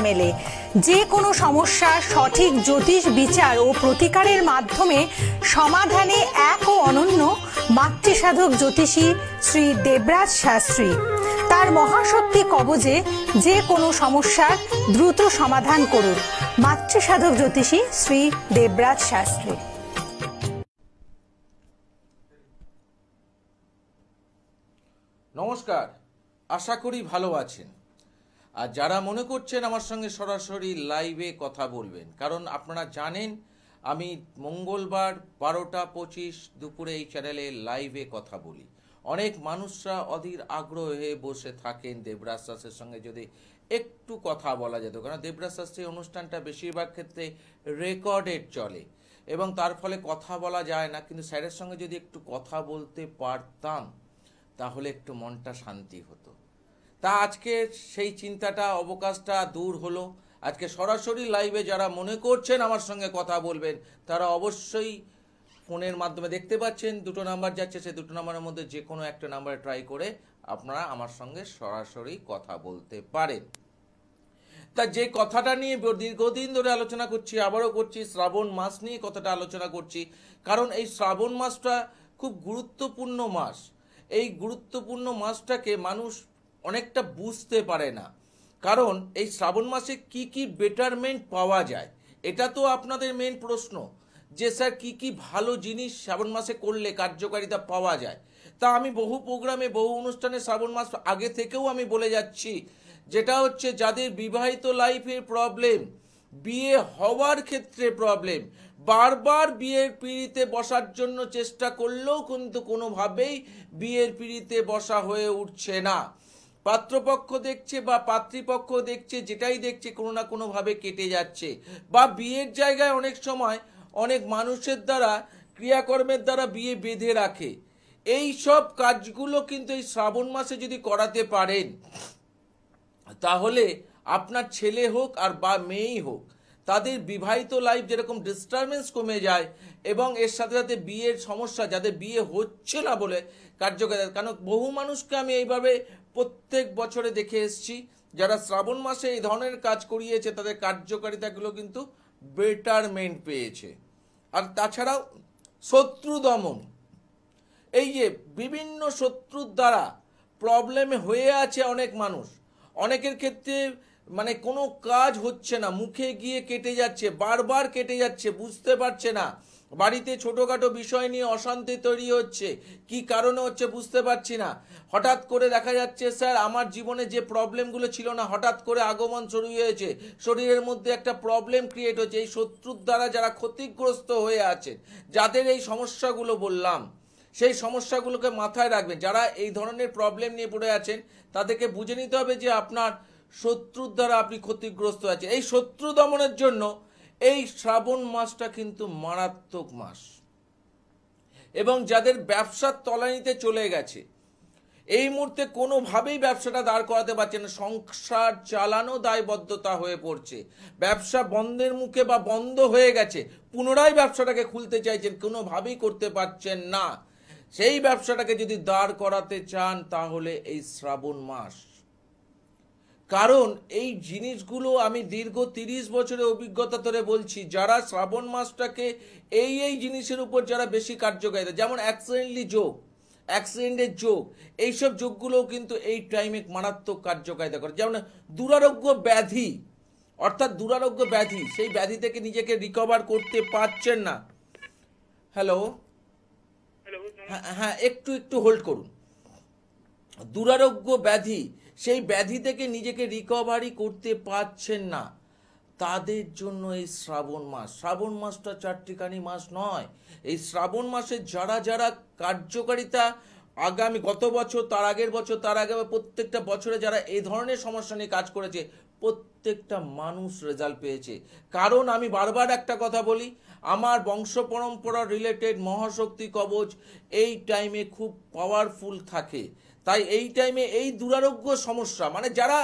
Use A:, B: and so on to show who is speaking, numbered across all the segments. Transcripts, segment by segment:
A: মেলে যে কোনো সমস্যার সঠিক জ্যোতিষ বিচার ও প্রতিকারের মাধ্যমে সমাধানে এক ও অনন্য মাতৃসাধক জ্যোতিষী শ্রী দেবরাজ শাস্ত্রী। তার মহাশক্তি কবজে যে কোনো সমস্যার দ্রুত সমাধান করুন। মাতৃসাধক জ্যোতিষী শ্রী দেবরাজ শাস্ত্রী।
B: নমস্কার, আশা করি ভালো আছেন। আর যারা মনে করছেন আমার সঙ্গে সরাসরি লাইভে কথা বলবেন, কারণ আপনারা জানেন আমি মঙ্গলবার 12:25 দুপুরে এই চ্যানেলে লাইভে কথা বলি। অনেক মানুষরা অধীর আগ্রহ হয়ে বসে থাকেন দেবরাজ শাস্ত্রীর সঙ্গে যদি একটু কথা বলা যেত, কারণ দেবরাজ শাস্ত্রীর অনুষ্ঠানটা বেশিরভাগ ক্ষেত্রে রেকর্ডেড চলে এবং তার ফলে কথা বলা যায় না। কিন্তু স্যারের সঙ্গে যদি একটু কথা বলতে পারতাম তাহলে একটু মনটা শান্তি হতো। তা আজকে সেই চিন্তাটা অবকাশটা দূর হলো। আজকে সরাসরি লাইভে যারা মনে করছেন আমার সঙ্গে কথা বলবেন তারা অবশ্যই ফোনের মাধ্যমে দেখতে পাচ্ছেন দুটো নাম্বার যাচ্ছে, সেই দুটো নাম্বারের মধ্যে যে কোনো একটা নাম্বারে ট্রাই করে আপনারা আমার সঙ্গে সরাসরি কথা বলতে পারেন। তা যে কথাটা নিয়ে দীর্ঘদিন ধরে আলোচনা করছি, আবারও করছি, শ্রাবণ মাস নিয়ে কথাটা আলোচনা করছি, কারণ এই শ্রাবণ মাসটা খুব গুরুত্বপূর্ণ মাস। এই গুরুত্বপূর্ণ মাসটাকে মানুষ অনেকটা বুঝতে পারে না, কারণ এই শ্রাবণ মাসে কি কি বেটারমেন্ট পাওয়া যায়, এটা তো আপনাদের মেন প্রশ্ন যে স্যার কি কি ভালো জিনিস শ্রাবণ মাসে করলে কার্যকারিতা পাওয়া যায়। তা আমি বহু প্রোগ্রামে বহু অনুষ্ঠানে শ্রাবণ মাস আগে থেকেও আমি বলে যাচ্ছি, যেটা হচ্ছে যাদের বিবাহিত লাইফের প্রবলেম, বিয়ে হওয়ার ক্ষেত্রে প্রবলেম, বারবার বিয়ের পিঁড়িতে বসার জন্য চেষ্টা করলেও কিন্তু কোনোভাবেই বিয়ের পিঁড়িতে বসা হয়ে উঠছে না, পাত্রপক্ষ দেখছে বা পাত্রীপক্ষ দেখছে, যেটাই দেখছে কোনো না কোনোভাবে কেটে যাচ্ছে, বা বিয়ের জায়গায় অনেক সময় অনেক মানুষের দ্বারা ক্রিয়াকর্মের দ্বারা বিয়ে বেঁধে রাখে। এই সব কাজগুলো কিন্তু এই শ্রাবণ মাসে যদি করাতে পারেন তাহলে আপনার ছেলে হোক আর বা মেয়েই হোক, তাদের বিবাহিত লাইফ যেরকম ডিস্টারবেন্স কমে যায় এবং এর সাথে সাথে বিয়ের সমস্যা যাদের বিয়ে হচ্ছে না বলে কার্যকারিতা, কারণ বহু মানুষকে আমি এইভাবে প্রত্যেক বছরে দেখে এসেছি যারা শ্রাবণ মাসে এই ধরনের কাজ করিয়েছে তাদের কার্যকারিতাগুলো কিন্তু বেটারমেন্ট পেয়েছে। আর তাছাড়াও শত্রু দমন, এই যে বিভিন্ন শত্রুর দ্বারা প্রবলেমে হয়ে আছে অনেক মানুষ, অনেকের ক্ষেত্রে মানে কোনো কাজ হচ্ছে না, মুখে গিয়ে কেটে যাচ্ছে, বারবার কেটে যাচ্ছে, বুঝতে পারছে না, বাড়িতে ছোটোখাটো বিষয় নিয়ে অশান্তি তৈরি হচ্ছে, কি কারণে হচ্ছে বুঝতে পারছি না, হঠাৎ করে দেখা যাচ্ছে স্যার আমার জীবনে যে প্রবলেমগুলো ছিল না হঠাৎ করে আগমন শুরু হয়েছে, শরীরের মধ্যে একটা প্রবলেম ক্রিয়েট হচ্ছে। এই শত্রুর দ্বারা যারা ক্ষতিগ্রস্ত হয়ে আছেন, যাদের এই সমস্যাগুলো বললাম, সেই সমস্যাগুলোকে মাথায় রাখবেন। যারা এই ধরনের প্রবলেম নিয়ে পড়ে আছেন তাদেরকে বুঝে নিতে হবে যে আপনার শত্রুর দ্বারা আপনি ক্ষতিগ্রস্ত আছেন। এই শত্রু দমনের জন্য এই শ্রাবণ মাসটা কিন্তু মারাত্মক মাস। এবং যাদের ব্যবসার তলানিতে চলে গেছে, এই মুহূর্তে কোনোভাবেই ব্যবসাটা দাঁড় করাতে পারছে না, সংসার চালানো দায়বদ্ধতা হয়ে পড়ছে, ব্যবসা বন্ধের মুখে বা বন্ধ হয়ে গেছে, পুনরায় ব্যবসাটাকে খুলতে চাইছেন, কোনোভাবেই করতে পারছেন না, সেই ব্যবসাটাকে যদি দাঁড় করাতে চান তাহলে এই শ্রাবণ মাস। কারণ এই জিনিসগুলো আমি দীর্ঘ 30 বছরের অভিজ্ঞতা ধরে বলছি, যারা শ্রাবণ মাসটাকে এই জিনিসের উপর যারা বেশি কার্যকারিতা, যেমন অ্যাক্সিডেন্টলি যোগ, অ্যাক্সিডেন্টের যোগ, এইসব যোগগুলোও কিন্তু এই টাইমে মারাত্মক কার্যকারিতা করে। যেমন দুরারোগ্য ব্যাধি, অর্থাৎ দুরারোগ্য ব্যাধি, সেই ব্যাধি থেকে নিজেকে রিকভার করতে পারছেন না। হ্যালো, হ্যাঁ একটু হোল্ড করুন। দুরারোগ্য ব্যাধি, সেই ব্যাধি থেকে নিজেকে রিকভারি করতে পারছেন না, তাদের জন্য এই শ্রাবণ মাস। শ্রাবণ মাসটা চারটিখানি মাস নয়। এই শ্রাবণ মাসে যারা যারা কার্যকারিতা আগামী গত বছর, তার আগের বছর, তার আগে প্রত্যেকটা বছরে যারা এই ধরনের সমস্যা নিয়ে কাজ করেছে প্রত্যেকটা মানুষ রেজাল্ট পেয়েছে। কারণ আমি বারবার একটা কথা বলি, আমার বংশ পরম্পরা রিলেটেড মহাশক্তি কবচ এই টাইমে খুব পাওয়ারফুল থাকে। তাই এই টাইমে এই দুরারোগ্য সমস্যা, মানে যারা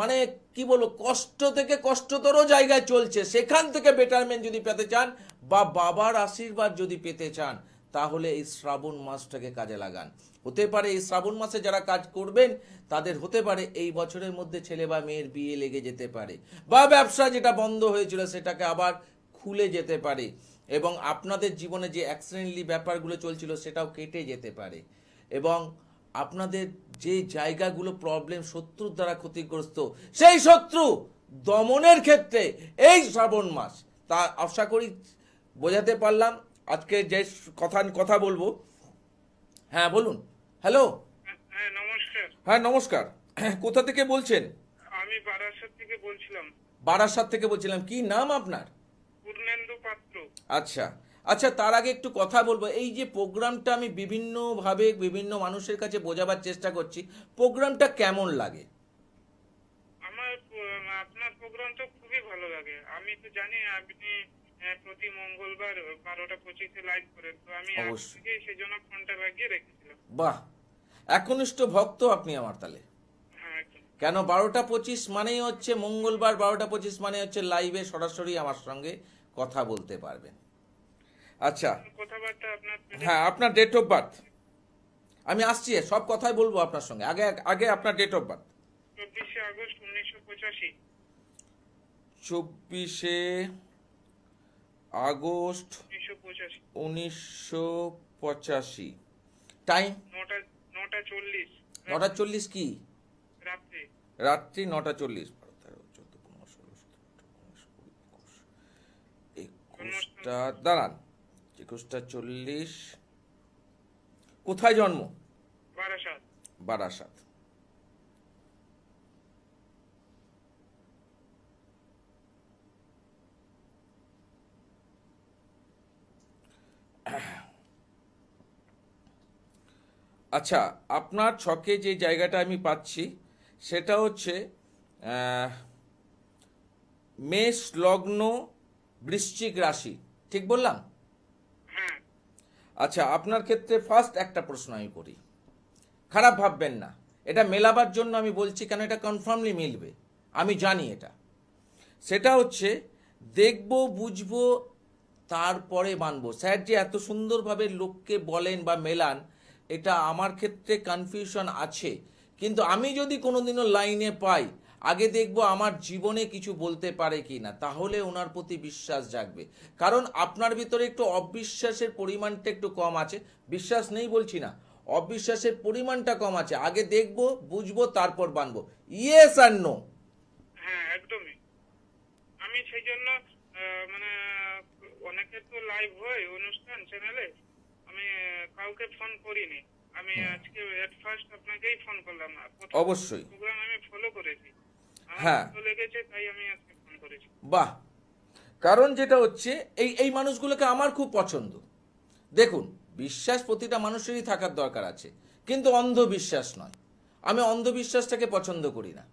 B: মানে কি বলবো কষ্ট থেকে কষ্টতর জায়গায় চলছে, সেখান থেকে বেটারমেন্ট যদি পেতে চান বা বাবার আশীর্বাদ যদি পেতে চান তাহলে এই শ্রাবণ মাসটাকে কাজে লাগান। হতে পারে এই শ্রাবণ মাসে যারা কাজ করবেন তাদের হতে পারে এই বছরের মধ্যে ছেলে বা মেয়ের বিয়ে লেগে যেতে পারে, বা ব্যবসা যেটা বন্ধ হয়েছিল সেটাকে আবার খুলে যেতে পারে, এবং আপনাদের জীবনে যে অ্যাক্সিডেন্টলি ব্যাপারগুলো চলছিল সেটাও কেটে যেতে পারে, এবং আপনাদের যে জায়গাগুলো প্রবলেম শত্রুর দ্বারা ক্ষতিগ্রস্ত সেই শত্রু দমনের ক্ষেত্রে এই শ্রাবণ মাস, তা আশা করি বোঝাতে পারলাম। আজকে যে কথা বলবো, হ্যাঁ বলুন। হ্যালো।
C: হ্যাঁ নমস্কার।
B: হ্যাঁ নমস্কার, কোথা থেকে বলছেন?
C: আমি বারাসাত থেকে বলছিলাম।
B: বারাসাত থেকে বলছিলাম, কি নাম আপনার?
C: পূর্ণেন্দু পাত্র।
B: আচ্ছা আচ্ছা, তার আগে একটু কথা বলবো। এই যে প্রোগ্রামটা আমি বিভিন্নভাবে বিভিন্ন মানুষের কাছে বোঝাবার চেষ্টা করছি, প্রোগ্রামটা কেমন লাগে?
C: আমার আপনার প্রোগ্রাম তো খুবই ভালো লাগে। আমি তো জানি আপনি প্রতি মঙ্গলবার 12টা 25-এ লাইভ করেন, তো আমি আজ
B: অবশ্যই।
C: থেকেই সেজন্য ফোনটা লাগিয়ে রেখেছিলাম।
B: বাহ, একনিষ্ঠ ভক্ত আপনি আমার তাহলে।
C: হ্যাঁ একদম।
B: কেন 12টা 25 মানেই হচ্ছে মঙ্গলবার, 12টা 25 মানে হচ্ছে লাইভে সরাসরি আমার সঙ্গে কথা বলতে পারবেন। আচ্ছা,
C: কথাবার্তা আপনার
B: হ্যাঁ আপনার ডেট অফ বার্থ, আমি আসছি সব কথাই বলবো আপনার সঙ্গে, আগে আগে আপনার ডেট অফ বার্থ।
C: 24শে আগস্ট 1985।
B: 24শে আগস্ট
C: 1985।
B: 1985। টাইম
C: 9টা 9টা 40।
B: 9টা 40 কি?
C: রাত্রে।
B: রাত্রি 9টা 40। 21টা দাঁড়ান, 21টা 40। কোথায় জন্ম?
C: বারাসাত।
B: বারাসাত। আচ্ছা, আপনার ছকে যে জায়গাটা আমি পাচ্ছি সেটা হচ্ছে মেষ লগ্ন, বৃশ্চিক রাশি, ঠিক বললাম?
C: হ্যাঁ।
B: আচ্ছা, আপনার ক্ষেত্রে ফার্স্ট একটা প্রশ্ন আমি করি, খারাপ ভাববেন না, এটা মেলাবার জন্য আমি বলছি, কেন এটা কনফার্মলি মিলবে, আমি জানি এটা। সেটা হচ্ছে দেখবো, বুঝবো, তারপরে মানবো। স্যার যে এত সুন্দরভাবে লোককে বলেন বা মেলান, এটা আমার ক্ষেত্রে কনফিউশন আছে, কিন্তু আমি যদি কোনোদিনও লাইনে পাই, আগে দেখবো আমার জীবনে কিছু বলতে পারে কি না, তাহলে ওনার প্রতি বিশ্বাস জাগবে। কারণ আপনার ভিতরে একটু অবিশ্বাসের পরিমাণটা একটু কম আছে, বিশ্বাস নেই বলছি না, অবিশ্বাসের পরিমাণটা কম আছে। আগে দেখবো, বুঝবো, তারপর মানবো। ইয়েস আর নো?
C: হ্যাঁ একদমই। আমি সেই জন্য মানে অনেকের তো লাইভ হয় অনুষ্ঠান চ্যানেলে, আমি কাউকে ফোন করিনি। আমি আজকে এট ফার্স্ট আপনাকেই ফোন করলাম।
B: অবশ্যই।
C: প্রোগ্রাম আমি ফলো করেছি,
B: হ্যাঁ।
C: আমার ভালো লেগেছে, তাই আমি আজকে ফোন করেছি।
B: বাহ, কারণ যেটা হচ্ছে এই এই মানুষগুলোকে আমার খুব পছন্দ। দেখুন, বিশ্বাস প্রতিটা মানুষেরই থাকার দরকার আছে, কিন্তু অন্ধবিশ্বাস নয়। আমি অন্ধবিশ্বাসটাকে পছন্দ করি না,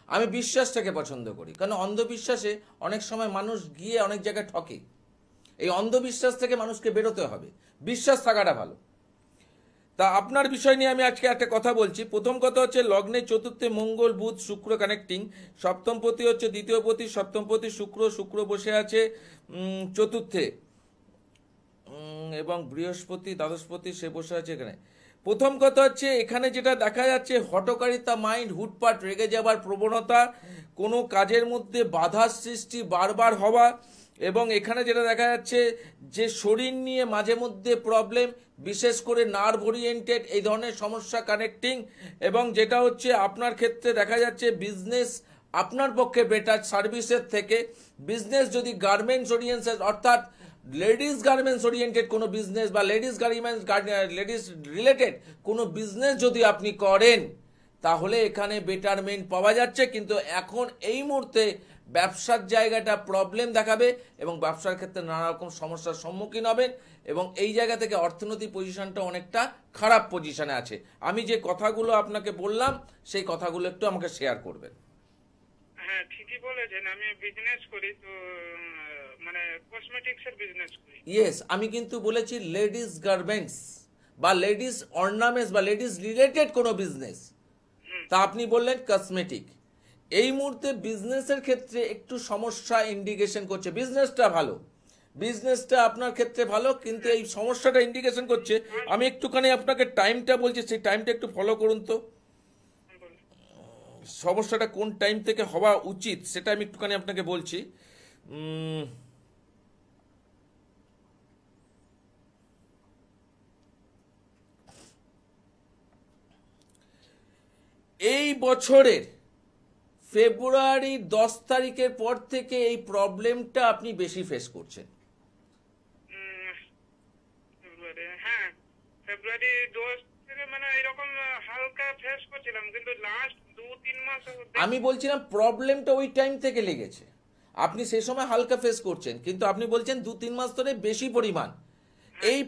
B: আমি বিশ্বাসটাকে পছন্দ করি। কারণ অন্ধবিশ্বাসে অনেক সময় মানুষ গিয়ে অনেক জায়গায় ঠকে। এই অন্ধবিশ্বাস থেকে মানুষকে বেরোতে হবে, বিশ্বাস থাকাটা ভালো। তা আপনার বিষয় নিয়ে আমি আজকে একটা কথা বলছি। প্রথম কথা হচ্ছে লগ্নে চতুর্থে মঙ্গল, বুধ, শুক্র কানেক্টিং। সপ্তমপতি হচ্ছে দ্বিতীয়পতি, সপ্তমপতি শুক্র, শুক্র বসে আছে চতুর্থে, এবং বৃহস্পতি দ্বাদশপতি সে বসে আছে এখানে। প্রথম কথা হচ্ছে এখানে যেটা দেখা যাচ্ছে, হঠকারিতা, মাইন্ড, হুটপাট, রেগে যাবার প্রবণতা, কোনো কাজের মধ্যে বাধার সৃষ্টি বারবার হওয়া, এবং এখানে যেটা দেখা যাচ্ছে যে শরীর নিয়ে মাঝে মধ্যে প্রবলেম, বিশেষ করে নার্ভ ওরিয়েন্টেড এই ধরনের সমস্যা কানেক্টিং। এবং যেটা হচ্ছে আপনার ক্ষেত্রে দেখা যাচ্ছে বিজনেস আপনার পক্ষে বেটার সার্ভিসের থেকে। বিজনেস যদি গার্মেন্টস ওরিয়েন্টেড, অর্থাৎ লেডিস গার্মেন্টস ওরিয়েন্টেড কোনো বিজনেস বা লেডিস রিলেটেড কোনো বিজনেস যদি আপনি করেন, তাহলে এখানে বেটারমেন্ট পাওয়া যাচ্ছে। কিন্তু এখন এই মুহূর্তে ব্যবসার জায়গাটা প্রবলেম দেখাবে, এবং ব্যবসার ক্ষেত্রে নানা রকম সমস্যার সম্মুখীন হবেন, এবং এই জায়গা থেকে অর্থনৈতিক পজিশনটা অনেকটা খারাপ পজিশনে আছে। আমি যে কথাগুলো আপনাকে বললাম সেই কথাগুলো একটু আমাকে শেয়ার করবেন।
C: হ্যাঁ ঠিকই বলেছেন। আমি বিজনেস করি, তো মানে কসমেটিক্স এর বিজনেস করি।
B: ইয়েস, আমি কিন্তু বলেছি লেডিস গার্মেন্টস বা লেডিস অর্নামেন্টস বা লেডিস রিলেটেড কোনো বিজনেস, তা আপনি বললেন কসমেটিক। এই মুহূর্তে বিজনেসের ক্ষেত্রে একটু সমস্যা ইন্ডিকেশন করছে। বিজনেসটা ভালো, বিজনেসটা আপনার ক্ষেত্রে ভালো, কিন্তু এই সমস্যাটা ইন্ডিকেশন করছে। আমি একটুখানি আপনাকে টাইমটা বলছি, সেই টাইমটা একটু ফলো করুন তো।
C: বলুন।
B: সমস্যাটা কোন টাইম থেকে হওয়া উচিত সেটা আমি একটুখানি আপনাকে বলছি। এই বছরের ফেব্রুয়ারি 10 তারিখের পর থেকে এই প্রবলেমটা আপনি বেশি ফেস করছেন।
C: ফেব্রুয়ারি, হ্যাঁ ফেব্রুয়ারি 10 থেকে মানে এরকম হালকা ফেস করছিলাম, কিন্তু লাস্ট 2-3 মাস
B: আমি বলছিলাম প্রবলেমটা ওই টাইম থেকে লেগেছে, আপনি সেই সময় হালকা ফেস করছেন, কিন্তু আপনি বলছেন 2-3 মাস ধরে বেশি পরিমাণ। এই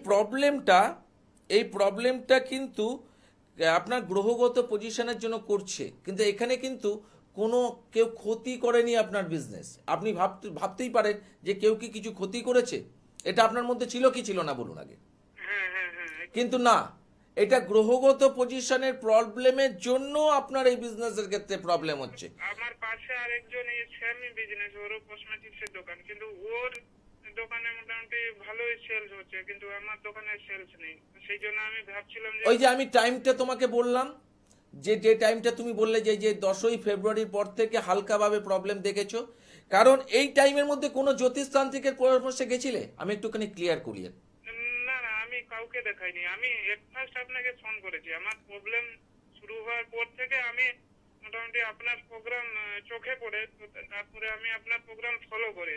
B: প্রবলেমটা কিন্তু আপনার গ্রহগত পজিশনের জন্য করছে, কিন্তু এখানে কিন্তু কোনো কেউ ক্ষতি করেনি আপনার বিজনেস। আপনি ভাবতেই পারেন যে কেউ কি কিছু ক্ষতি করেছে, এটা আপনার মধ্যে ছিল কি ছিল না বলুন আগে।
C: হ্যাঁ হ্যাঁ হ্যাঁ
B: কিন্তু না, এটা গ্রহগত পজিশনের প্রবলেমের জন্য আপনার এই বিজনেসের ক্ষেত্রে প্রবলেম হচ্ছে।
C: আমার পাশে আরেকজন এই সেমই বিজনেস, ওরও কসমেটিক্স এর দোকান, কিন্তু ওর দোকানে মোটামুটি ভালোই সেলস হচ্ছে, কিন্তু আমার দোকানে সেলস নেই। সেই জন্য আমি ভাবছিলাম যে
B: ওই যে আমি টাইমটা তোমাকে বললাম, যে টাইমটা তুমি বললে যে 10ই ফেব্রুয়ারির পর থেকে হালকাভাবে প্রবলেম দেখেছো, কারণ এই টাইমের মধ্যে কোনো জ্যোতিষতান্ত্রিকের পরামর্শে গেছিলে? আমি একটুখানি ক্লিয়ার করিয়ে।
C: না না, আমি কাউকে দেখাইনি। আমি ফার্স্ট আপনাকে ফোন করেছি। আমার প্রবলেম শুরু হওয়ার পর থেকে আমি মোটামুটি আপনার প্রোগ্রাম চোখে পড়ে, তারপরে আমি আপনার প্রোগ্রাম ফলো করে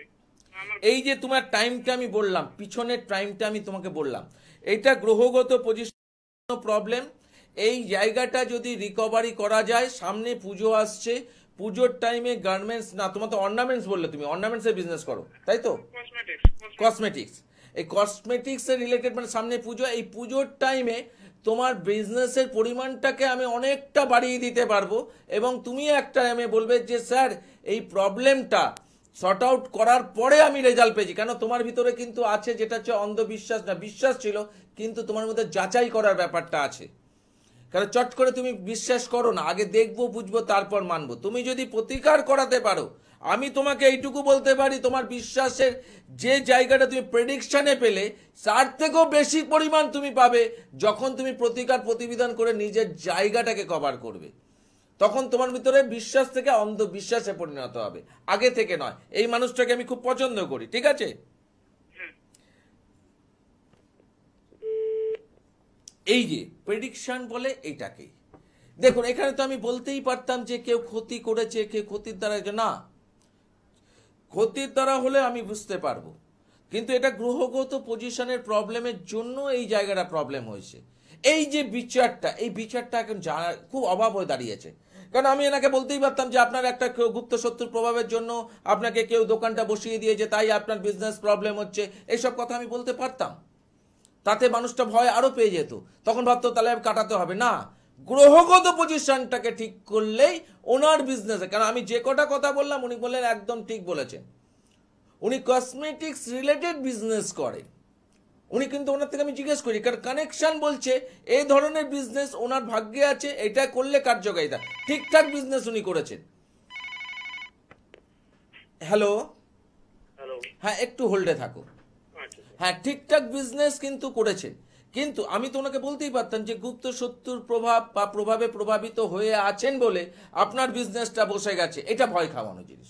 C: আমার
B: এই যে তোমার টাইমটা আমি বললাম, পিছনের টাইমটা আমি তোমাকে বললাম, এইটা গ্রহগত পজিশন প্রবলেম। এই জায়গাটা যদি রিকভারি করা যায়, সামনে পুজো আসছে, পুজোর টাইমে গার্মেন্টস না, তোমার তো অর্নামেন্টস বললে, তুমি অর্নামেন্টসের বিজনেস করো তাই তো? কসমেটিক্স, এই কসমেটিক্স এর রিলেটেড, মানে সামনে পুজো, এই পুজোর টাইমে তোমার বিজনেসের পরিমাণটাকে আমি অনেকটা বাড়িয়ে দিতে পারবো, এবং তুমি একটা টাইমে বলবে যে স্যার এই প্রবলেমটা শর্ট আউট করার পরে আমি রেজাল্ট পেয়েছি। কেন, তোমার ভিতরে কিন্তু আছে যেটা হচ্ছে অন্ধবিশ্বাস, না বিশ্বাস ছিল, কিন্তু তোমার মধ্যে যাচাই করার ব্যাপারটা আছে। কারণ চট করে তুমি বিশ্বাস করো না, আগে দেখবো বুঝবো তারপর মানবো। তুমি যদি প্রতিকার করাতে পারো, আমি তোমাকে এইটুকু বলতে পারি, তোমার বিশ্বাসের যে জায়গাটা তুমি প্রেডিকশনে পেলে, তার থেকেও বেশি পরিমাণ তুমি পাবে যখন তুমি প্রতিকার প্রতিবিধান করে নিজের জায়গাটাকে কভার করবে। তখন তোমার ভিতরে বিশ্বাস থেকে অন্ধবিশ্বাসে পরিণত হবে, আগে থেকে নয়। এই মানুষটাকে আমি খুব পছন্দ করি, ঠিক আছে? এই যে প্রেডিকশন বলে এইটাকে, দেখুন এখানে তো আমি বলতেই পারতাম যে কেউ ক্ষতি করেছে, কেউ ক্ষতির দ্বারা, না ক্ষতির দ্বারা হলে আমি বুঝতে পারবো, কিন্তু এটা গ্রহগত পজিশনের প্রবলেমের জন্য এই জায়গাটা প্রবলেম হয়েছে। এই যে বিচারটা, এই বিচারটা এখন জানা খুব অভাব হয়ে দাঁড়িয়েছে। কারণ আমি এনাকে বলতেই পারতাম যে আপনার একটা গুপ্ত শত্রুর প্রভাবের জন্য আপনাকে কেউ দোকানটা বসিয়ে দিয়েছে, তাই আপনার বিজনেস প্রবলেম হচ্ছে, এইসব কথা আমি বলতে পারতাম। তাতে মানুষটা ভয় আরো পেয়ে যেত, তখন ভাবতো তাহলে কাটাতে হবে না। গ্রহগত পজিশনটাকে ঠিক করলেই ওনার বিজনেসে, কারণ আমি যে কটা কথা বললাম উনি বললেন একদম ঠিক বলেছেন, উনি কসমেটিক্স রিলেটেড বিজনেস করেন। উনি কিন্তু ওনার থেকে আমি জিজ্ঞেস করি, কারণ কানেকশন বলছে এই ধরনের বিজনেস ওনার ভাগ্যে আছে, এটা করলে কার্যকারিতা, ঠিকঠাক বিজনেস উনি করেছেন। হ্যালো, হ্যাঁ একটু হোল্ডে থাকো। হ্যাঁ, ঠিকঠাক বিজনেস কিন্তু করেছেন, কিন্তু আমি তো ওনাকে বলতেই পারতাম যে গুপ্ত শত্রুর প্রভাব বা প্রভাবে প্রভাবিত হয়ে আছেন বলে আপনার বিজনেসটা বসে গেছে। এটা ভয় খাওয়ানো জিনিস।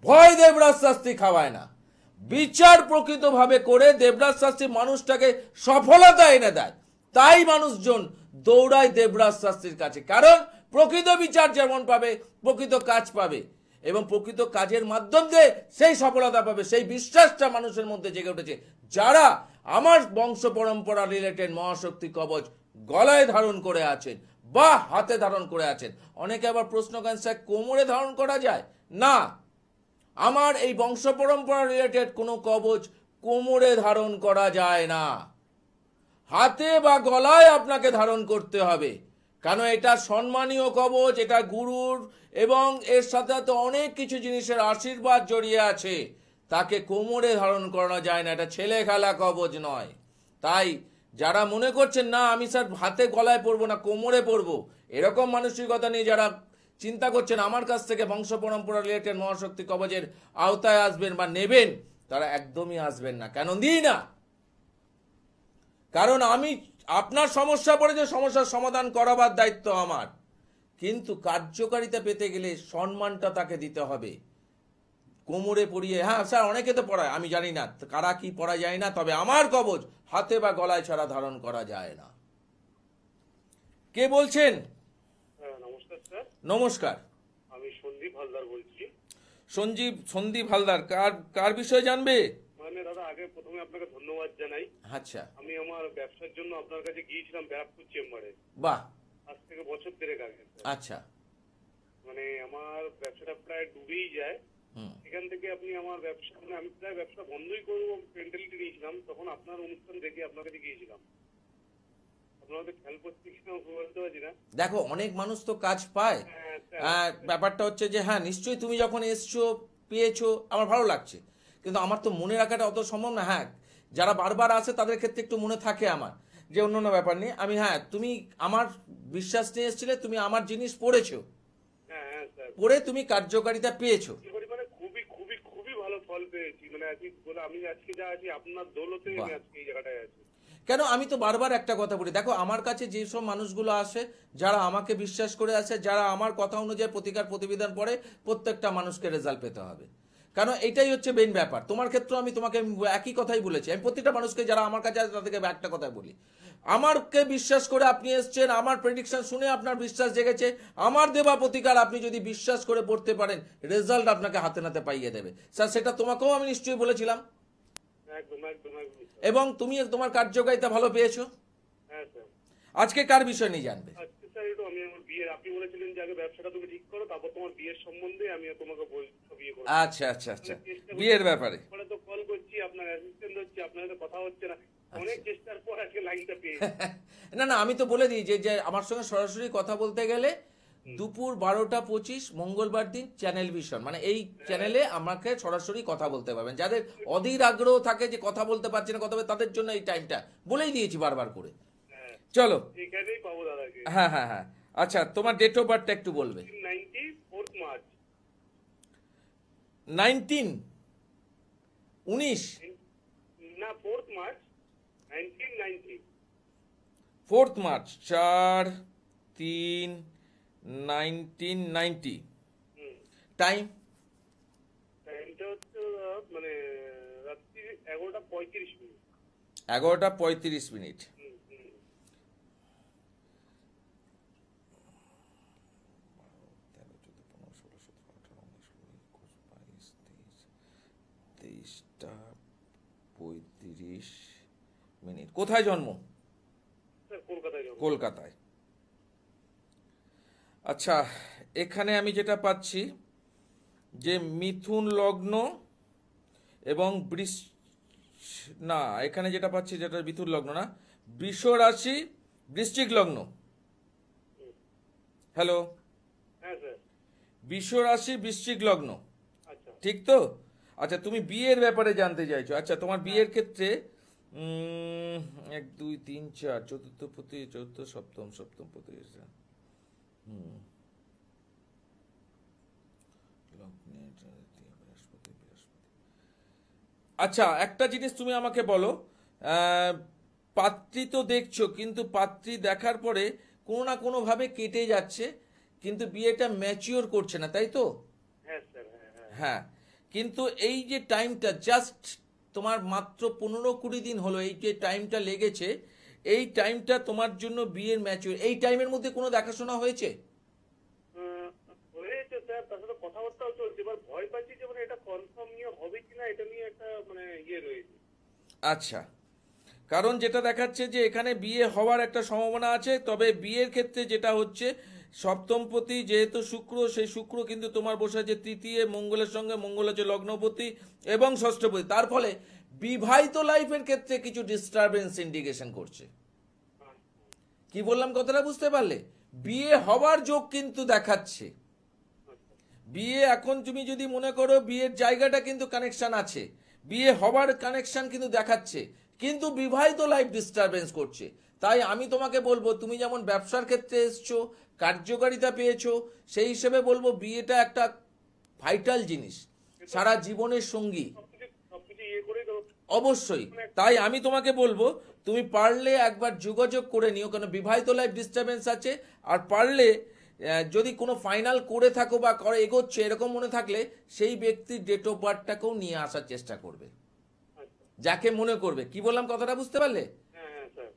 B: ভয় দেবরাজ শাস্ত্রী খাওয়ায় না, বিচার প্রকৃতভাবে করে দেবরাজ শাস্ত্রী মানুষটাকে সফলতা এনে দেয়, তাই মানুষজন দৌড়ায় দেবরাজ শাস্ত্রীর কাছে। কারণ প্রকৃত বিচার যেমন পাবে, প্রকৃত কাজ পাবে, এবং প্রকৃত কাজের মাধ্যম দিয়ে সেই সফলতা পাবে, সেই বিশ্বাসটা মানুষের মধ্যে জেগে উঠেছে। যারা আমার বংশ পরম্পরা রিলেটেড মহাশক্তি কবচ গলায় ধারণ করে আছেন বা হাতে ধারণ করে আছেন, অনেকে আবার প্রশ্ন করেন স্যার কোমরে ধারণ করা যায় না। আমার এই বংশ পরম্পরা রিলেটেড কোনো কবচ কোমরে ধারণ করা যায় না, হাতে বা গলায় আপনাকে ধারণ করতে হবে। কারণ এটা সম্মানীয় কবচ, এটা গুরুর এবং এর সাথে সাথে অনেক কিছু জিনিসের আশীর্বাদ জড়িয়ে আছে, তাকে কোমরে ধারণ করানো যায় না। এটা ছেলে খেলা কবচ নয়। তাই যারা মনে করছেন না আমি স্যার হাতে গলায় পরবো না, কোমরে পরবো, এরকম মানসিকতা নিয়ে যারা চিন্তা করছেন আমার কাছ থেকে বংশ পরম্পরা রিলেটেড মহাশক্তি কবচের আওতায় আসবেন বা নেবেন, তারা একদমই আসবেন না। কেন দিই না? কারণ আমি আপনার সমস্যা পড়েছে, সমস্যার সমাধান করাবার দায়িত্ব আমার, কিন্তু কার্যকারিতা পেতে গেলে সম্মানটা তাকে দিতে হবে। কোমরে পড়িয়ে, হ্যাঁ স্যার অনেকে তো পড়ায়, আমি জানি না কারা কি পড়া যায় না, তবে আমার কবজ হাতে বা গলায় ছাড়া ধারণ করা যায় না। কে বলছেন?
C: নমস্কার স্যার,
B: নমস্কার।
C: আমি সন্দীপ হালদার বলছি।
B: সন্দীপ হালদার, কার বিষয়ে জানবে?
C: মানে দাদা, আগে প্রথমে আপনাকে ধন্যবাদ জানাই।
B: আচ্ছা,
C: আমি আমার ব্যবসার জন্য আপনার কাছে গিয়েছিলাম ব্যারাকপুর চেম্বারে,
B: বাহ,
C: আজ থেকে বছর দেড়েক আগে।
B: আচ্ছা,
C: মানে আমার ব্যবসাটা প্রায় ডুবেই যায়।
B: হুম,
C: এখান থেকে আপনি আমার ব্যবসা, মানে আমি প্রায় ব্যবসা বন্ধই করবো মেন্টালিটি নিয়েছিলাম, তখন আপনার অনুষ্ঠান দেখে আপনার কাছে গিয়েছিলাম। আপনারা তো খেয়াল করতে কিনা বলতে পারছি না।
B: দেখো অনেক মানুষ তো কাজ পায়।
C: হ্যাঁ, স্যার।
B: ব্যাপারটা হচ্ছে যে হ্যাঁ নিশ্চয়ই তুমি যখন এসছো পেয়েছো আমার ভালো লাগছে, কিন্তু আমার তো মনে রাখাটা অত সম্ভব না। হ্যাঁ, যারা বারবার আসে তাদের ক্ষেত্রে একটু মনে থাকে আমার, যে অন্য অন্য ব্যাপার নেই। আমি হ্যাঁ, তুমি আমার বিশ্বাস নিয়ে এসেছিলে, তুমি আমার জিনিস পড়েছো,
C: হ্যাঁ, হ্যাঁ স্যার।
B: পড়ে তুমি কার্যকারিতা পেয়েছো।
C: মানে খুবই খুবই খুবই ভালো ফল পেয়েছি। মানে আজকে বলে আমি আজকে যা আছি আপনার দৌলতে
B: বাহ।
C: আমি আজকে এই জায়গাটায় আছি।
B: কেন, আমি তো বারবার একটা কথা বলি, দেখো আমার কাছে যেসব মানুষগুলো আসে, যারা আমাকে বিশ্বাস করে আসে, যারা আমার কথা অনুযায়ী প্রতিবিধান পড়ে, প্রত্যেকটা মানুষকে রেজাল্ট পেতে হবে। কারণ এটাই হচ্ছে মেইন ব্যাপার। তোমার ক্ষেত্রে আমি তোমাকে একই কথাই বলেছি। আমি প্রত্যেকটা মানুষকে যারা আমার কাছে আসে তাদেরকে একটা কথাই বলি, আমারকে বিশ্বাস করে আপনি এসছেন, আমার প্রেডিকশন শুনে আপনার বিশ্বাস জেগেছে, আমার দেওয়া প্রতিকার আপনি যদি বিশ্বাস করে পড়তে পারেন, রেজাল্ট আপনাকে হাতে নাতে পাইয়ে দেবে। স্যার সেটা তোমাকেও আমি নিশ্চয়ই বলেছিলাম,
C: একদম একদম একদম স্যার।
B: এবং তুমি তোমার কার্যকারিতা ভালো পেয়েছো।
C: হ্যাঁ স্যার।
B: আজকে কার বিষয় নিয়ে জানবে?
C: আজকে স্যার একটু আমি আমার বিয়ের, আপনি বলেছিলেন যে আগে ব্যবসাটা তুমি ঠিক করো, তারপর তোমার বিয়ের সম্বন্ধে আমি তোমাকে বলবো, বিয়ে করবো।
B: আচ্ছা আচ্ছা আচ্ছা, বিয়ের ব্যাপারে।
C: পরে তো কল করছি, আপনার অ্যাসিস্ট্যান্ট হচ্ছে, আপনার সাথে কথা হচ্ছে না। অনেক চেষ্টার পর আজকে লাইনটা পেয়েছি।
B: না না, আমি তো বলে দিই যে আমার সঙ্গে সরাসরি কথা বলতে গেলে দুপুর 12টা 25 মঙ্গলবার দিন চ্যানেল ভিশন, মানে এই চ্যানেলে আমাকে সরাসরি কথা বলতে পারবেন। যাদের অধীর আগ্রহ থাকে যে কথা বলতে পারছে না, কথা বলতে, তাদের জন্য এই টাইমটা বলেই দিয়েছি বারবার করে।
C: হ্যাঁ,
B: চলো,
C: এখানেই পাবো দাদাকে।
B: হ্যাঁ হ্যাঁ হ্যাঁ, আচ্ছা তোমার ডেট অফ বার্থটা একটু বলবে।
C: 4th March.
B: 19 19
C: না, 4th March 1990।
B: 4th March 4/3/1990। Time?
C: টাইমটা হচ্ছে মানে রাত্রি 11টা 35 মিনিট।
B: 11টা 35 মিনিট।
C: হুম, হুম।
B: 23টা 35 মিনিট। কোথায় জন্ম?
C: স্যার কলকাতায় যাবো।
B: কলকাতায়। আচ্ছা, এখানে আমি যেটা পাচ্ছি যে মিথুন লগ্ন এবং না, এখানে যেটা পাচ্ছি যেটা মিথুন লগ্ন না, বৃষ রাশি বৃশ্চিক লগ্ন। হ্যালো,
C: হ্যাঁ স্যার।
B: বৃষ রাশি বৃশ্চিক লগ্ন,
C: আচ্ছা।
B: ঠিক তো? আচ্ছা, তুমি বিয়ের ব্যাপারে জানতে চাইছো। আচ্ছা, তোমার বিয়ের ক্ষেত্রে 1 2 3 4 চতুর্থ পতি, চতুর্থ সপ্তম, সপ্তম পতি, আচ্ছা একটা জিনিস তুমি আমাকে বলো, পাত্রী তো দেখছো, কিন্তু পাত্রী দেখার পরে কোনো না কোনো ভাবে কেটে যাচ্ছে, কিন্তু বিয়েটা ম্যাচিওর করছে না, তাই তো?
C: হ্যাঁ স্যার। হ্যাঁ হ্যাঁ।
B: হ্যাঁ, কিন্তু এই যে টাইমটা জাস্ট তোমার মাত্র 15-20 দিন হলো এই যে টাইমটা লেগেছে, এই টাইমটা তোমার জন্য বিয়ের ম্যাচিওর। এই টাইমের মধ্যে কোনো দেখাশোনা হয়েছে?
C: হয়েছে স্যার, তার সাথে কথাবার্তাও চলছে। এবার ভয় পাচ্ছি যে মানে এটা কনফার্ম নিয়ে হবে কিনা, এটা নিয়ে একটা মানে রয়েছে।
B: আচ্ছা, কারণ যেটা দেখাচ্ছে যে এখানে বিয়ে হওয়ার একটা সম্ভাবনা আছে, তবে বিয়ের ক্ষেত্রে যেটা হচ্ছে সপ্তমপতি যেহেতু শুক্র, সেই শুক্র কিন্তু তোমার বসে আছে তৃতীয়, মঙ্গলের সঙ্গে, মঙ্গল হচ্ছে লগ্নপতি এবং ষষ্ঠপতি, তার ফলে বিবাহিত লাইফের ক্ষেত্রে কিছু ডিস্টারবেন্স ইন্ডিকেশন করছে। কি বললাম কথাটা বুঝতে পারলে? বিয়ে হওয়ার যোগ কিন্তু দেখাচ্ছে। বিয়ে এখন তুমি যদি মনে করো বিয়ের জায়গাটা কিন্তু কানেকশন আছে, বিয়ে হবার কানেকশন কিন্তু দেখাচ্ছে, কিন্তু বিবাহিত লাইফ ডিস্টারবেন্স করছে। তাই আমি তোমাকে বলবো, তুমি যেমন ব্যবসার ক্ষেত্রে এসছো, কার্যকারিতা পেয়েছো, সেই হিসেবে বলবো বিয়েটা একটা ভাইটাল জিনিস, সারা জীবনের সঙ্গী।
C: সবকিছু ইয়ে করে তো
B: অবশ্যই। তাই আমি তোমাকে বলবো তুমি পারলে একবার যোগাযোগ করে নিও, কারণ বিবাহিত লাইফ ডিস্টারবেন্স আছে। আর পারলে যদি কোনো ফাইনাল করে থাকো বা করে এগোচ্ছে এরকম মনে থাকলে সেই ব্যক্তির ডেট অফ বার্থটাকেও নিয়ে আসার চেষ্টা করবে, যাকে মনে করবে। কি বললাম কথাটা বুঝতে পারলে?
C: হ্যাঁ হ্যাঁ স্যার।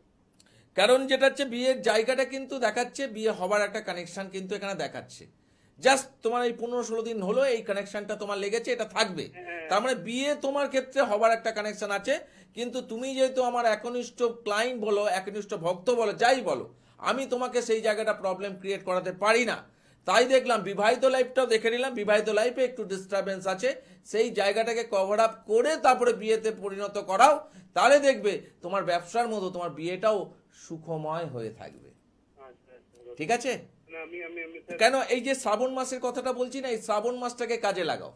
B: কারণ যেটা হচ্ছে বিয়ের জায়গাটা কিন্তু দেখাচ্ছে, বিয়ে হবার একটা কানেকশন কিন্তু এখানে দেখাচ্ছে। জাস্ট তোমার এই 15-16 দিন হলো এই কানেকশনটা তোমার লেগেছে, এটা থাকবে। তার মানে বিয়ে তোমার ক্ষেত্রে হবার একটা কানেকশন আছে। কিন্তু তুমি যেহেতু আমার একনিষ্ঠ ক্লায়েন্ট বলো, একনিষ্ঠ ভক্ত বলো, যাই বলো, আমি তোমাকে সেই জায়গাটা প্রবলেম ক্রিয়েট করাতে পারি না। তাই দেখলাম বিবাহিত লাইফটাও দেখে নিলাম, বিবাহিত লাইফে একটু ডিস্টারবেন্স আছে, সেই জায়গাটাকে কভার আপ করে তারপরে বিয়েতে পরিণত করাও, তাহলে দেখবে তোমার ব্যবসার মতো তোমার বিয়েটাও সুখময় হয়ে থাকবে।
C: আচ্ছা আচ্ছা।
B: ঠিক আছে?
C: না আমি আমি আমি স্যার
B: কেন এই যে শ্রাবণ মাসের কথাটা বলছি না, এই শ্রাবণ মাসটাকে কাজে লাগাও।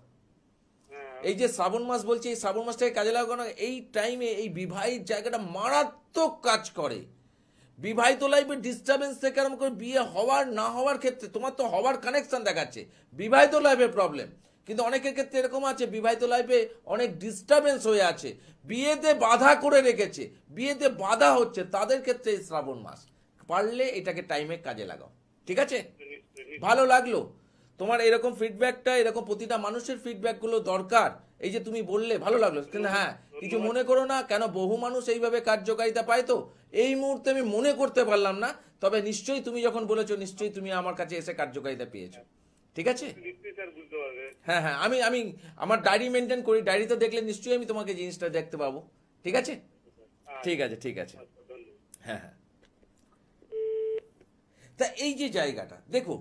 C: হ্যাঁ
B: এই যে শ্রাবণ মাস বলছি, এই শ্রাবণ মাসটাকে কাজে লাগাও। কেন এই টাইমে এই বিবাহিত জায়গাটা মারাত্মক কাজ করে। বিবাহিত লাইফের ডিস্টারবেন্স থেকে আরম্ভ করে বিয়ে হওয়ার না হওয়ার ক্ষেত্রে, তোমার তো হওয়ার কানেকশন দেখাচ্ছে, বিবাহিত লাইফের প্রবলেম। কিন্তু অনেকের ক্ষেত্রে এরকম আছে বিবাহিত লাইফে অনেক ডিস্টারবেন্স হয়ে আছে, বিয়েতে বাধা করে রেখেছে, বিয়েতে বাধা হচ্ছে, তাদের ক্ষেত্রে এই শ্রাবণ মাস পারলে এটাকে টাইমে কাজে লাগাও। ঠিক আছে? ভালো লাগলো তোমার এরকম ফিডব্যাকটা, এরকম প্রতিটা মানুষের ফিডব্যাকগুলো দরকার। এই যে তুমি বললে ভালো লাগলো। কিন্তু হ্যাঁ, কিছু মনে করো না, কেন বহু মানুষ এইভাবে কার্যকারিতা পায়। তো এই মুহূর্তে আমি মনে করতে পারলাম না, তবে নিশ্চয়ই তুমি যখন বলেছো নিশ্চয়ই তুমি আমার কাছে এসে কার্যকারিতা পেয়েছো। ঠিক আছে?
C: নিশ্চয়ই স্যার বুঝতে পারবে।
B: হ্যাঁ হ্যাঁ, আমি আমি আমার ডায়েরি মেনটেন করি, ডায়েরিতে দেখলে নিশ্চয়ই আমি তোমাকে জিনিসটা দেখতে পাবো। ঠিক আছে? ঠিক আছে, ঠিক আছে।
C: আচ্ছা, ধন্যবাদ।
B: হ্যাঁ হ্যাঁ। তা এই যে জায়গাটা দেখো,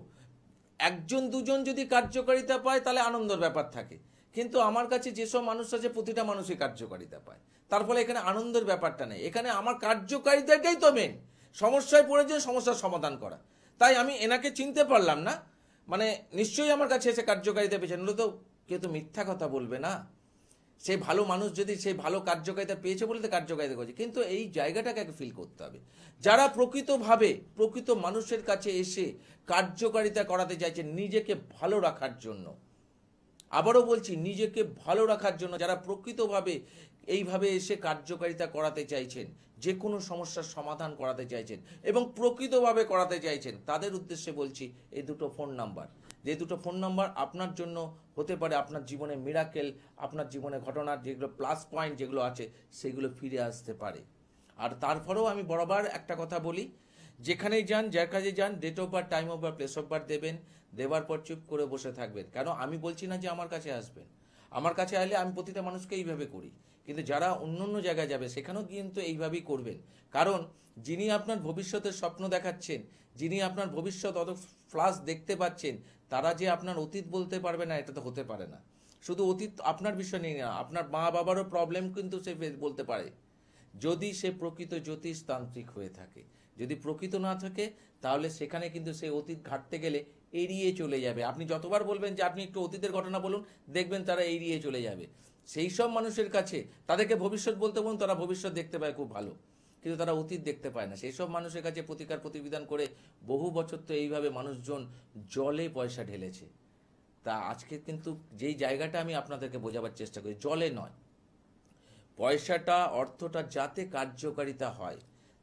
B: একজন দুজন যদি কার্যকারিতা পায় তাহলে আনন্দের ব্যাপার থাকে। কিন্তু আমার কাছে যেসব মানুষ আছে প্রতিটা মানুষই কার্যকারিতা পায়, তার ফলে এখানে আনন্দের ব্যাপারটা নেই। এখানে আমার কার্যকারিতাটাই তো মেন। সমস্যায় পড়েছে, সমস্যার সমাধান করা। তাই আমি এনাকে চিনতে পারলাম না, মানে নিশ্চয়ই আমার কাছে এসে কার্যকারিতা পেয়েছে, নইলে তো কেউ তো মিথ্যা কথা বলবে না। সেই ভালো মানুষ যদি সেই ভালো কার্যকারিতা পেয়েছে বলে তো কার্যকারিতা করছে। কিন্তু এই জায়গাটাকে আগে ফিল করতে হবে। যারা প্রকৃতভাবে প্রকৃত মানুষের কাছে এসে কার্যকারিতা করাতে চাইছে নিজেকে ভালো রাখার জন্য, আবারও বলছি নিজেকে ভালো রাখার জন্য, যারা প্রকৃতভাবে এইভাবে এসে কার্যকারিতা করাতে চাইছেন, যে কোনো সমস্যার সমাধান করাতে চাইছেন এবং প্রকৃতভাবে করাতে চাইছেন, তাদের উদ্দেশ্যে বলছি এই দুটো ফোন নাম্বার। যে দুটো ফোন নাম্বার আপনার জন্য হতে পারে আপনার জীবনে মিরাকেল, আপনার জীবনে ঘটনার যেগুলো প্লাস পয়েন্ট যেগুলো আছে সেগুলো ফিরে আসতে পারে। আর তারপরেও আমি বরাবর একটা কথা বলি, যেখানেই যান, যার কাছে যান, date of birth, time of birth, place of birth দেবেন। দেওয়ার পর চুপ করে বসে থাকবেন। কেন আমি বলছি না যে আমার কাছে আসবেন, আমার কাছে এলে আমি প্রতিটা মানুষকে এইভাবে করি। কিন্তু যারা অন্য অন্য জায়গায় যাবে সেখানেও কিন্তু এইভাবেই করবেন। কারণ যিনি আপনার ভবিষ্যতের স্বপ্ন দেখাচ্ছেন, যিনি আপনার ভবিষ্যৎ অত ফ্লাশ দেখতে পাচ্ছেন, তারা যে আপনার অতীত বলতে পারবে না এটা তো হতে পারে না। শুধু অতীত আপনার বিষয় নিয়ে না, আপনার মা বাবারও প্রবলেম কিন্তু সে বলতে পারে, যদি সে প্রকৃত জ্যোতিষতান্ত্রিক হয়ে থাকে। যদি প্রকৃত না থাকে তাহলে সেখানে কিন্তু সেই অতীত ঘাটতে গেলে এড়িয়ে চলে যাবে। আপনি যতবার বলবেন যে আপনি একটু অতীতের ঘটনা বলুন, দেখবেন তারা এড়িয়ে চলে যাবে। সেই সব মানুষের কাছে তাদেরকে ভবিষ্যৎ বলতে বলুন, তারা ভবিষ্যৎ দেখতে পায় খুব ভালো, কিন্তু তারা অতীত দেখতে পায় না। সেই সব মানুষের কাছে প্রতিকার প্রতিবিধান করে বহু বছর তো এইভাবে মানুষজন জলে পয়সা ঢেলেছে। তা আজকে কিন্তু যেই জায়গাটা আমি আপনাদেরকে বোঝাবার চেষ্টা করি, জলে নয়, পয়সাটা অর্থটা যাতে কার্যকারিতা হয়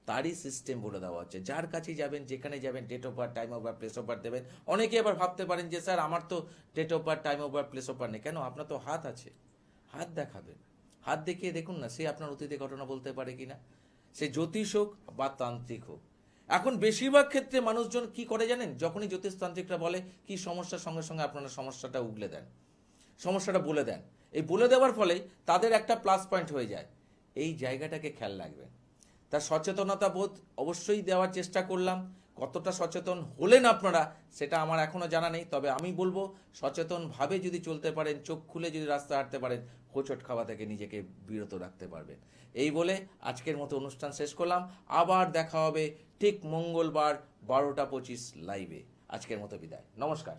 B: তারই সিস্টেম বলে দেওয়া হচ্ছে। যার কাছে যাবেন, যেখানে যাবেন, date of birth, time of birth, place of birth দেবেন। অনেকে আবার ভাবতে পারেন যে স্যার আমার তো date of birth, time of birth, place of birth নেই। কেন? আপনার তো হাত আছে, হাত দেখাবেন, হাত দেখিয়ে দেখুন না সে আপনার অতীতের ঘটনা বলতে পারে কিনা। সে জ্যোতিষ হোক বা তান্ত্রিক হোক। এখন বেশিরভাগ ক্ষেত্রে মানুষজন কি করে জানেন, যখনই জ্যোতিষতান্ত্রিকরা বলে কি সমস্যার সঙ্গে সঙ্গে আপনারা সমস্যাটা উগলে দেন, সমস্যাটা বলে দেন। এই বলে দেওয়ার ফলে তাদের একটা প্লাস পয়েন্ট হয়ে যায়। এই জায়গাটাকে খেয়াল রাখবেন। তার সচেতনতা বোধ অবশ্যই দেওয়ার চেষ্টা করলাম। কতটা সচেতন হলেন আপনারা সেটা আমার এখনো জানা নেই, তবে আমি বলবো সচেতনভাবে যদি চলতে পারেন, চোখ খুলে যদি রাস্তা হাঁটতে পারেন, হোঁচট খাওয়া থেকে নিজেকে বিরত রাখতে পারবেন। এই বলে আজকের মতো অনুষ্ঠান শেষ করলাম। আবার দেখা হবে ঠিক মঙ্গলবার 12টা 25 লাইভে। আজকের মতো বিদায়, নমস্কার।